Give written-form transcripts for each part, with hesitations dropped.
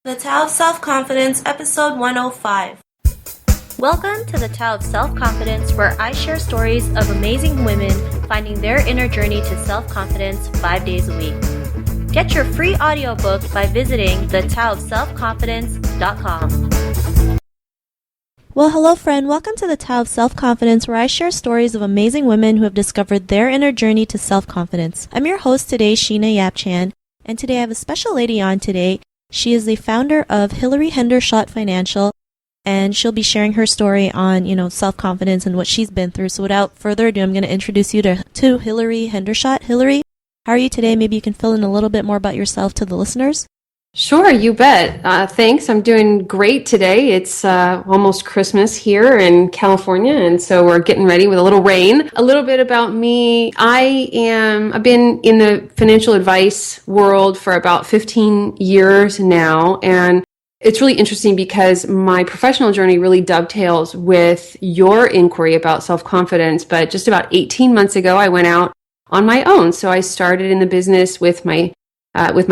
The Tao of Self-Confidence, Episode 105. Welcome to the Tao of Self-Confidence, where I share stories of amazing women finding their inner journey to self-confidence 5 days a week. Get your free audiobook by visiting thetaoofselfconfidence.com. Well, hello friend. Welcome to the Tao of Self-Confidence, where I share stories of amazing women who have discovered their inner journey to self-confidence. I'm your host today, Sheena Yapchan, and today I have a special lady on today. She is the founder of Hilary Hendershott Financial, and she'll be sharing her story on, self-confidence and what she's been through. So without further ado, I'm going to introduce you to Hilary Hendershott. Hilary, how are you today? Maybe you can fill in a little bit more about yourself to the listeners. Sure, you bet. Thanks. I'm doing great today. It's almost Christmas here in California, and so we're getting ready with a little rain. A little bit about me. I've been in the financial advice world for about 15 years now, and it's really interesting because my professional journey really dovetails with your inquiry about self-confidence. But just about 18 months ago, I went out on my own. So I started in the business with my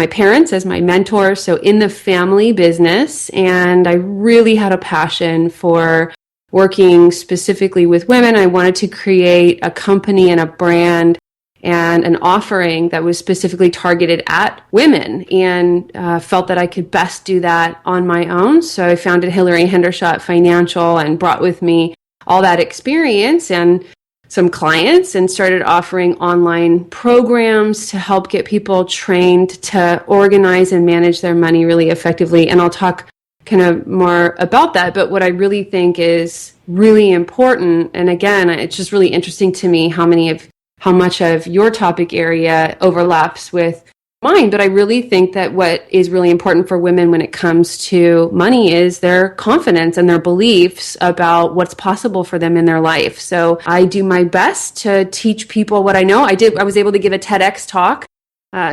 parents as my mentors, so in the family business, and I really had a passion for working specifically with women. I wanted to create a company and a brand and an offering that was specifically targeted at women, and felt that I could best do that on my own. So I founded Hilary Hendershott Financial and brought with me all that experience and some clients, and started offering online programs to help get people trained to organize and manage their money really effectively. And I'll talk kind of more about that. But what I really think is really important, and again, it's just really interesting to me how much of your topic area overlaps with mine. But I really think that what is really important for women when it comes to money is their confidence and their beliefs about what's possible for them in their life. So I do my best to teach people what I know. I was able to give a TEDx talk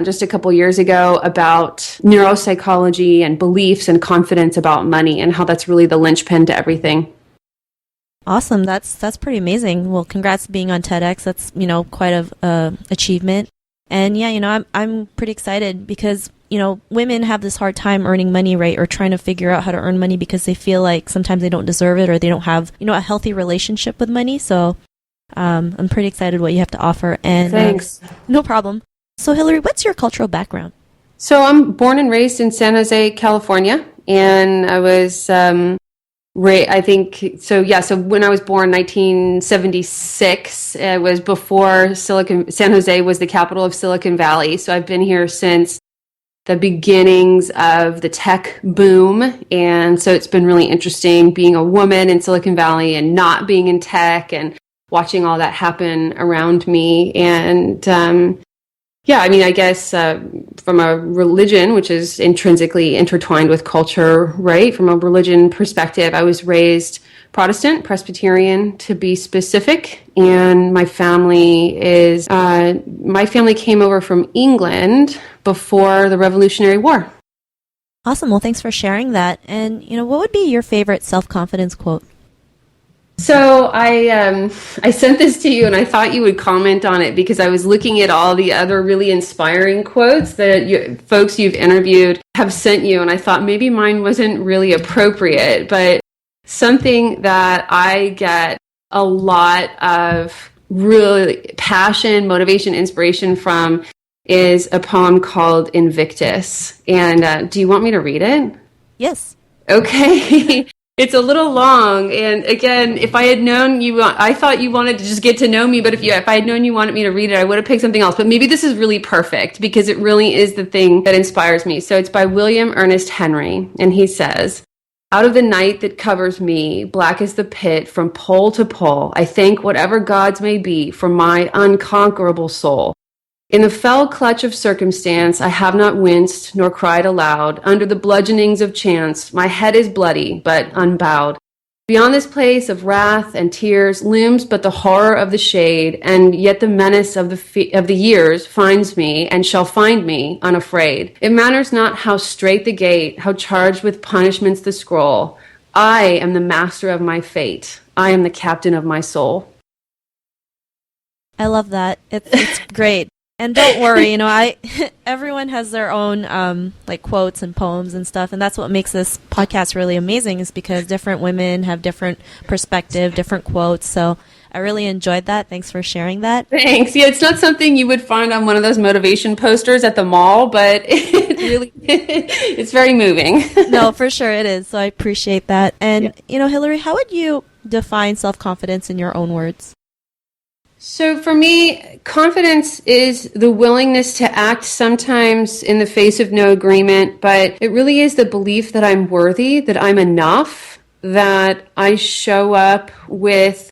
just a couple years ago about neuropsychology and beliefs and confidence about money, and how that's really the linchpin to everything. Awesome. That's pretty amazing. Well, congrats being on TEDx. That's, quite a achievement. And yeah, I'm pretty excited because, women have this hard time earning money, right? Or trying to figure out how to earn money because they feel like sometimes they don't deserve it, or they don't have, a healthy relationship with money. So I'm pretty excited what you have to offer. And thanks. No problem. So Hilary, what's your cultural background? So I'm born and raised in San Jose, California. And I was, So when I was born, 1976, it was before San Jose was the capital of Silicon Valley. So I've been here since the beginnings of the tech boom. And so it's been really interesting being a woman in Silicon Valley and not being in tech, and watching all that happen around me. And I guess from a religion, which is intrinsically intertwined with culture, right? From a religion perspective, I was raised Protestant, Presbyterian to be specific. And my family came over from England before the Revolutionary War. Awesome. Well, thanks for sharing that. And, what would be your favorite self-confidence quote? So I sent this to you, and I thought you would comment on it because I was looking at all the other really inspiring quotes that folks you've interviewed have sent you, and I thought maybe mine wasn't really appropriate. But something that I get a lot of really passion, motivation, inspiration from is a poem called Invictus. And do you want me to read it? Yes. Okay. It's a little long, and again, if I had known I thought you wanted to just get to know me, but if I had known you wanted me to read it, I would have picked something else. But maybe this is really perfect because it really is the thing that inspires me. So it's by William Ernest Henry, and he says, "Out of the night that covers me, black as the pit from pole to pole, I thank whatever gods may be for my unconquerable soul. In the fell clutch of circumstance, I have not winced nor cried aloud. Under the bludgeonings of chance, my head is bloody but unbowed. Beyond this place of wrath and tears looms but the horror of the shade, and yet the menace of the years finds me and shall find me unafraid. It matters not how strait the gate, how charged with punishments the scroll. I am the master of my fate. I am the captain of my soul." I love that. It's great. And don't worry, I everyone has their own like quotes and poems and stuff, and that's what makes this podcast really amazing, is because different women have different perspective, different quotes. So I really enjoyed that. Thanks for sharing that. Thanks. Yeah, it's not something you would find on one of those motivation posters at the mall, but it really it's very moving. No, for sure it is. So I appreciate that. And Hilary, how would you define self-confidence in your own words? So for me, confidence is the willingness to act sometimes in the face of no agreement, but it really is the belief that I'm worthy, that I'm enough, that I show up with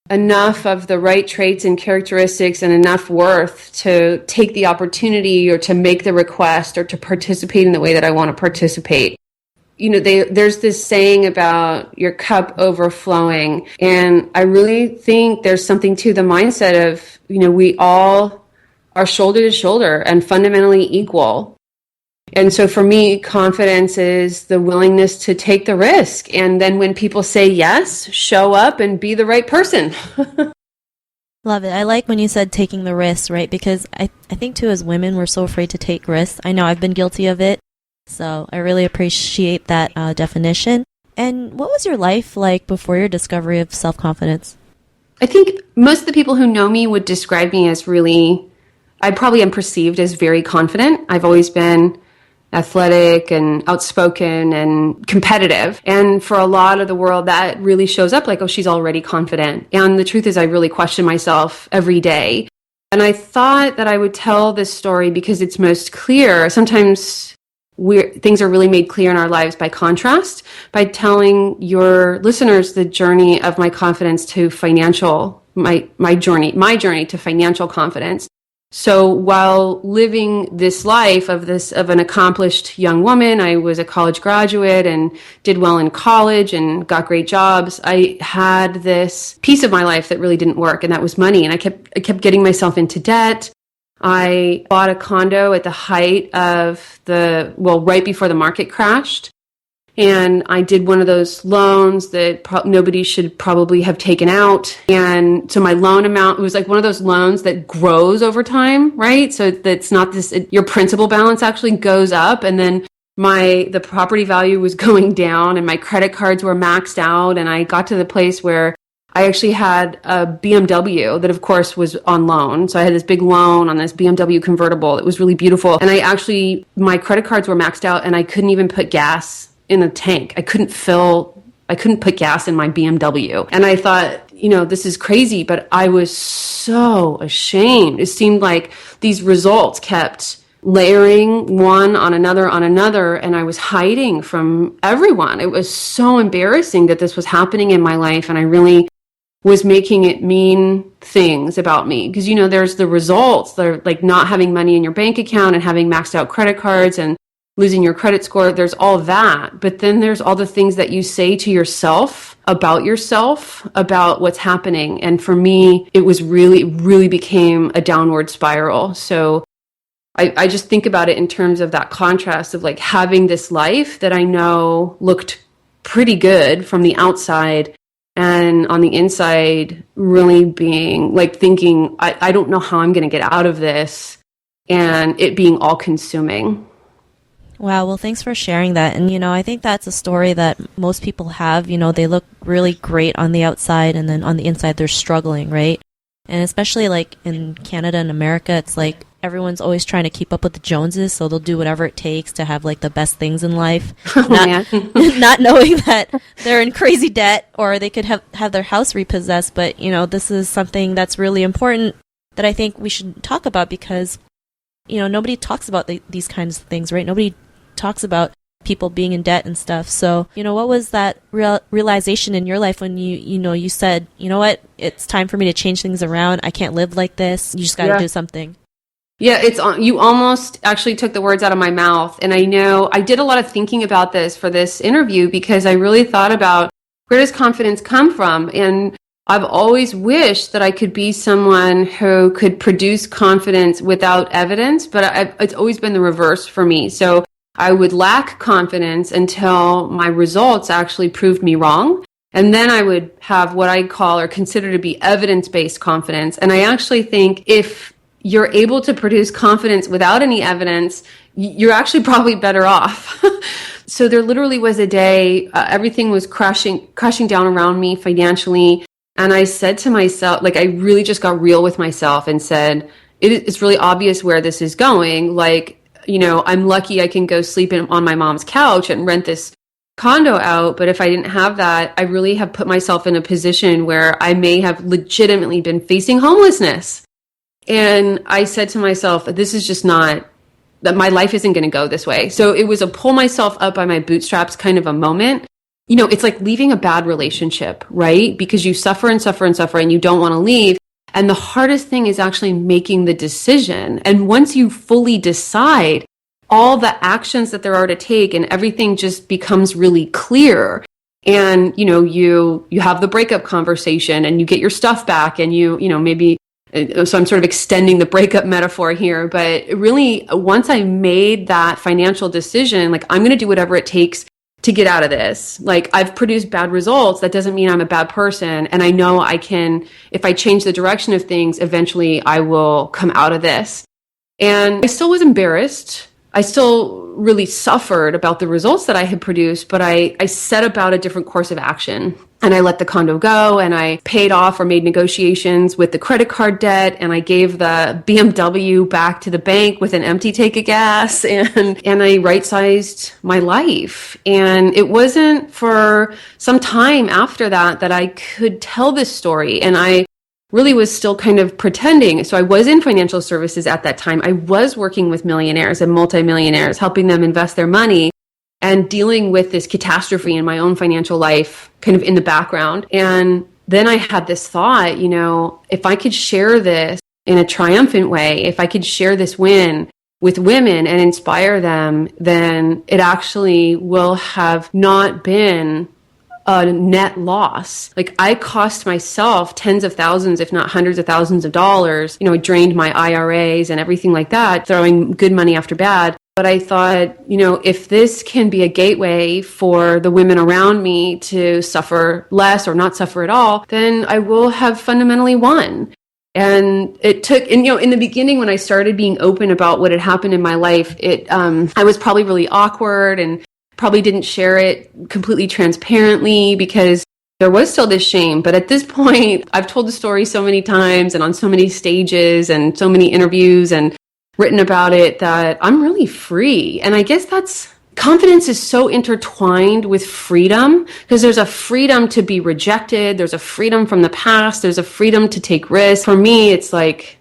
enough of the right traits and characteristics and enough worth to take the opportunity or to make the request or to participate in the way that I want to participate. There's this saying about your cup overflowing, and I really think there's something to the mindset of, we all are shoulder to shoulder and fundamentally equal. And so for me, confidence is the willingness to take the risk. And then when people say yes, show up and be the right person. Love it. I like when you said taking the risk, right? Because I think too, as women, we're so afraid to take risks. I know I've been guilty of it. So I really appreciate that definition. And what was your life like before your discovery of self-confidence? I think most of the people who know me would describe me as I probably am perceived as very confident. I've always been athletic and outspoken and competitive. And for a lot of the world, that really shows up like, oh, she's already confident. And the truth is, I really question myself every day. And I thought that I would tell this story because it's most clear. Sometimes things are really made clear in our lives by contrast, by telling your listeners the journey of my confidence to my journey to financial confidence. So while living this life of an accomplished young woman, I was a college graduate and did well in college and got great jobs. I had this piece of my life that really didn't work, and that was money. And I kept getting myself into debt. I bought a condo at the height of right before the market crashed. And I did one of those loans that nobody should probably have taken out. And so my loan amount was like one of those loans that grows over time, right? So that's not your principal balance actually goes up. And then the property value was going down and my credit cards were maxed out. And I got to the place where I actually had a BMW that, of course, was on loan. So I had this big loan on this BMW convertible. It was really beautiful. And my credit cards were maxed out and I couldn't even put gas in the tank. I couldn't put gas in my BMW. And I thought, this is crazy, but I was so ashamed. It seemed like these results kept layering one on another, and I was hiding from everyone. It was so embarrassing that this was happening in my life, and I really was making it mean things about me. Because, there's the results that are like not having money in your bank account and having maxed out credit cards and losing your credit score. There's all that. But then there's all the things that you say to yourself, about what's happening. And for me, it was really, really became a downward spiral. So I just think about it in terms of that contrast of like having this life that I know looked pretty good from the outside, and on the inside really being like thinking, I don't know how I'm going to get out of this, and it being all consuming. Wow. Well, thanks for sharing that. And, I think that's a story that most people have. They look really great on the outside, and then on the inside, they're struggling, right? And especially like in Canada and America, it's like everyone's always trying to keep up with the Joneses. So they'll do whatever it takes to have like the best things in life, not knowing that they're in crazy debt or they could have their house repossessed. But, this is something that's really important that I think we should talk about because, nobody talks about these kinds of things, right? Nobody talks about people being in debt and stuff. So, what was that realization in your life when you said, what, it's time for me to change things around. I can't live like this. You just got to do something. Yeah, you almost actually took the words out of my mouth. And I know I did a lot of thinking about this for this interview because I really thought about where does confidence come from? And I've always wished that I could be someone who could produce confidence without evidence, but it's always been the reverse for me. So I would lack confidence until my results actually proved me wrong. And then I would have what I call or consider to be evidence-based confidence. And I actually think if you're able to produce confidence without any evidence, you're actually probably better off. So there literally was a day, everything was crashing down around me financially. And I said to myself, like, I really just got real with myself and said, it's really obvious where this is going. Like, I'm lucky I can go sleep on my mom's couch and rent this condo out. But if I didn't have that, I really have put myself in a position where I may have legitimately been facing homelessness. And I said to myself, this is just not, that my life isn't going to go this way. So it was a pull myself up by my bootstraps kind of a moment. It's like leaving a bad relationship, right? Because you suffer and suffer and suffer and you don't want to leave. And the hardest thing is actually making the decision. And once you fully decide, all the actions that there are to take and everything just becomes really clear. And, you have the breakup conversation and you get your stuff back and maybe, so I'm sort of extending the breakup metaphor here, but really once I made that financial decision, like I'm going to do whatever it takes to get out of this. Like I've produced bad results. That doesn't mean I'm a bad person. And I know I can, if I change the direction of things, eventually I will come out of this. And I still was embarrassed. I still really suffered about the results that I had produced, but I set about a different course of action. And I let the condo go and I paid off or made negotiations with the credit card debt. And I gave the BMW back to the bank with an empty tank of gas and I right-sized my life. And it wasn't for some time after that I could tell this story. And I really was still kind of pretending. So I was in financial services at that time. I was working with millionaires and multimillionaires, helping them invest their money and dealing with this catastrophe in my own financial life kind of in the background. And then I had this thought, if I could share this in a triumphant way, if I could share this win with women and inspire them, then it actually will have not been a net loss. Like I cost myself tens of thousands, if not hundreds of thousands of dollars. I drained my IRAs and everything like that, throwing good money after bad. But I thought, if this can be a gateway for the women around me to suffer less or not suffer at all, then I will have fundamentally won. And it took, in the beginning when I started being open about what had happened in my life, I was probably really awkward and probably didn't share it completely transparently because there was still this shame. But at this point, I've told the story so many times and on so many stages and so many interviews and written about it that I'm really free. And I guess confidence is so intertwined with freedom because there's a freedom to be rejected. There's a freedom from the past. There's a freedom to take risks. For me, it's like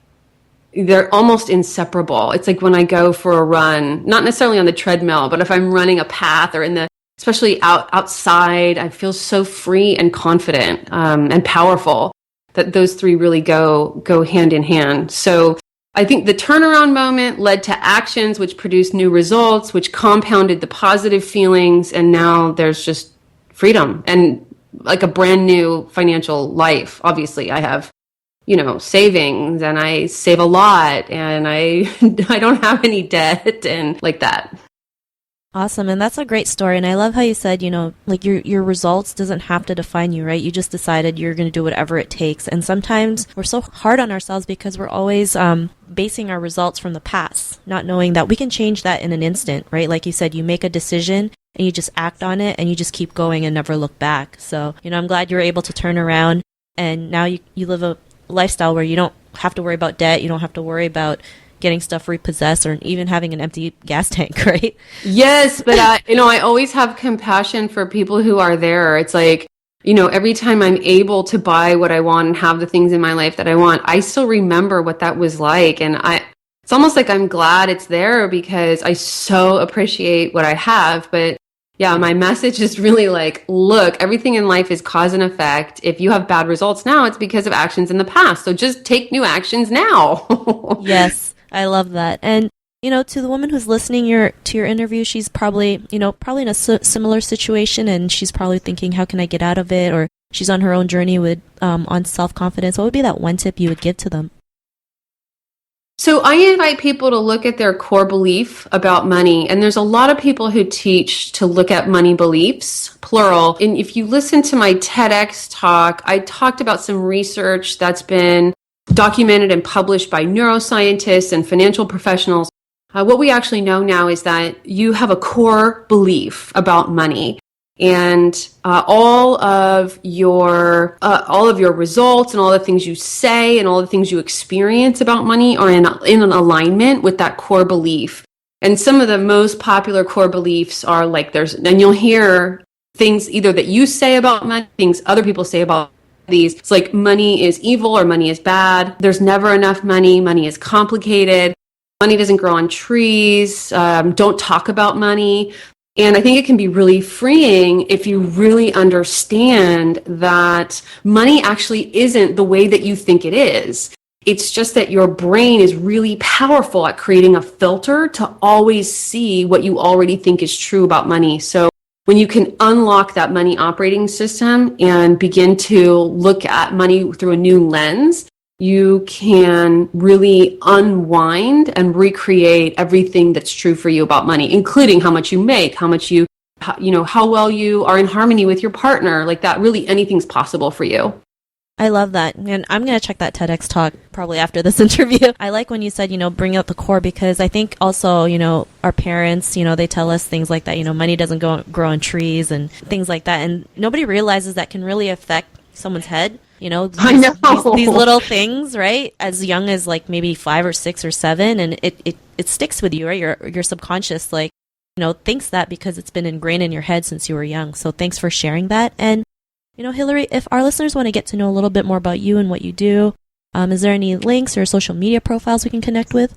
they're almost inseparable. It's like when I go for a run, not necessarily on the treadmill, but if I'm running a path or especially outside, I feel so free and confident and powerful that those three really go hand in hand. So I think the turnaround moment led to actions which produced new results, which compounded the positive feelings. And now there's just freedom and like a brand new financial life. Obviously, I have savings and I save a lot and I don't have any debt and like that. Awesome. And that's a great story. And I love how you said, like your results doesn't have to define you, right? You just decided you're going to do whatever it takes. And sometimes we're so hard on ourselves because we're always basing our results from the past, not knowing that we can change that in an instant, right? Like you said, you make a decision and you just act on it and you just keep going and never look back. So, I'm glad you were able to turn around and now you live a lifestyle where you don't have to worry about debt. You don't have to worry about getting stuff repossessed or even having an empty gas tank, right? Yes, but I always have compassion for people who are there. It's like, every time I'm able to buy what I want and have the things in my life that I want, I still remember what that was like. And it's almost like I'm glad it's there because I so appreciate what I have. But yeah, my message is really like, look, everything in life is cause and effect. If you have bad results now, it's because of actions in the past. So just take new actions now. Yes, I love that. And, to the woman who's listening to your interview, she's probably in a similar situation and she's probably thinking, how can I get out of it? Or she's on her own journey with on self-confidence. What would be that one tip you would give to them? So I invite people to look at their core belief about money. And there's a lot of people who teach to look at money beliefs, plural. And if you listen to my TEDx talk, I talked about some research that's been documented and published by neuroscientists and financial professionals. What we actually know now is that you have a core belief about money, and all of your results and all the things you say and all the things you experience about money are in an alignment with that core belief. And some of the most popular core beliefs are like and you'll hear things either that you say about money, things other people say about these. It's like money is evil or money is bad. There's never enough money. Money is complicated. Money doesn't grow on trees. Don't talk about money. And I think it can be really freeing if you really understand that money actually isn't the way that you think it is. It's just that your brain is really powerful at creating a filter to always see what you already think is true about money. So when you can unlock that money operating system and begin to look at money through a new lens, you can really unwind and recreate everything that's true for you about money, including how much you make, how well you are in harmony with your partner. Like that, really anything's possible for you. I love that. And I'm going to check that TEDx talk probably after this interview. I like when you said, bring out the core, because I think also, our parents, they tell us things like that, money doesn't grow on trees and things like that. And nobody realizes that can really affect someone's head. I know. These little things, right? As young as like maybe 5 or 6 or 7, and it sticks with you, right? Your subconscious thinks that because it's been ingrained in your head since you were young. So thanks for sharing that. And Hilary, if our listeners want to get to know a little bit more about you and what you do, is there any links or social media profiles we can connect with?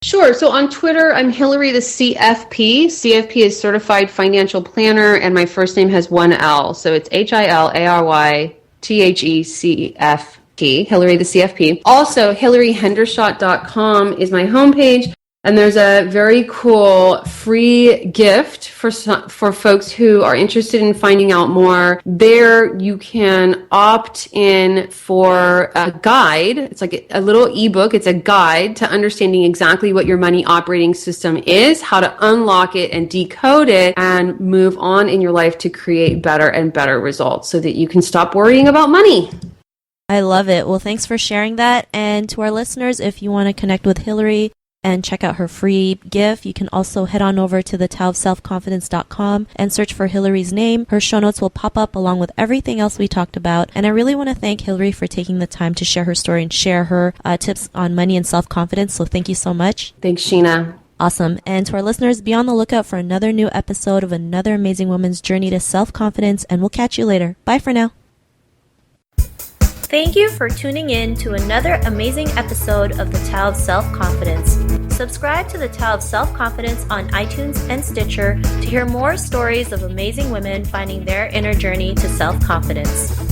Sure. So on Twitter, I'm Hilary the CFP. CFP is Certified Financial Planner, and my first name has one L. So it's HILARYTHECFP, Hilary the CFP. Also, HilaryHendershott.com is my homepage. And there's a very cool free gift for folks who are interested in finding out more. There you can opt in for a guide. It's like a little ebook. It's a guide to understanding exactly what your money operating system is, how to unlock it and decode it, and move on in your life to create better and better results so that you can stop worrying about money. I love it. Well, thanks for sharing that. And to our listeners, if you want to connect with Hilary and check out her free gift, you can also head on over to thetowofselfconfidence.com and search for Hilary's name. Her show notes will pop up along with everything else we talked about. And I really want to thank Hilary for taking the time to share her story and share her tips on money and self-confidence. So thank you so much. Thanks, Sheena. Awesome. And to our listeners, be on the lookout for another new episode of another amazing woman's journey to self-confidence. And we'll catch you later. Bye for now. Thank you for tuning in to another amazing episode of The Tao of Self-Confidence. Subscribe to The Tao of Self-Confidence on iTunes and Stitcher to hear more stories of amazing women finding their inner journey to self-confidence.